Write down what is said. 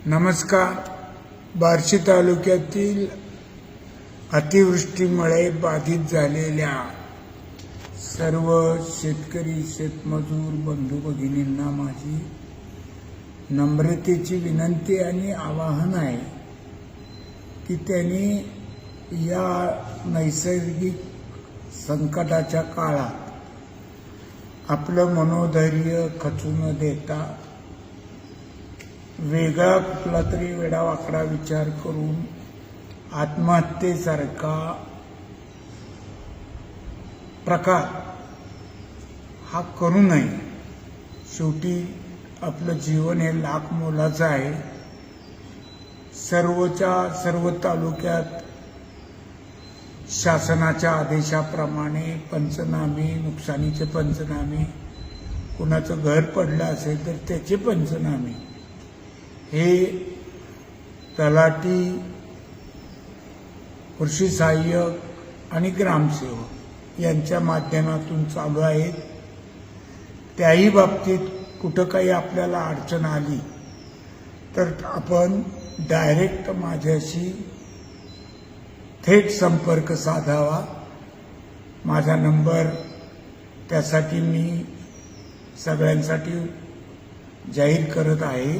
नमस्कार. बार्शी तालुक्यातील अतिवृष्टीमुळे बाधित झालेल्या सर्व शेतकरी शेतमजूर बंधू भगिनींना माझी नम्रतेची विनंती आणि आवाहन आहे की त्यांनी या नैसर्गिक संकटाच्या काळात आपलं मनोधैर्य खचू न देता वेगळा कुठला तरी वेडावाकडा विचार करून आत्महत्येसारखा प्रकार हा करू नये. शेवटी आपलं जीवन हे लाख मोलाचं आहे. सर्व तालुक्यात शासनाच्या आदेशाप्रमाणे पंचनामे, नुकसानीचे पंचनामे, कुणाचं घर पडलं असेल तर त्याचे पंचनामे हे तलाठी, कृषी सहाय्यक आणि ग्रामसेवक यांच्या माध्यमातून चालू आहेत. त्याही बाबतीत कुठं काही आपल्याला अडचण आली तर आपण डायरेक्ट माझ्याशी थेट संपर्क साधावा. माझा नंबर त्यासाठी मी सगळ्यांसाठी जाहीर करत आहे.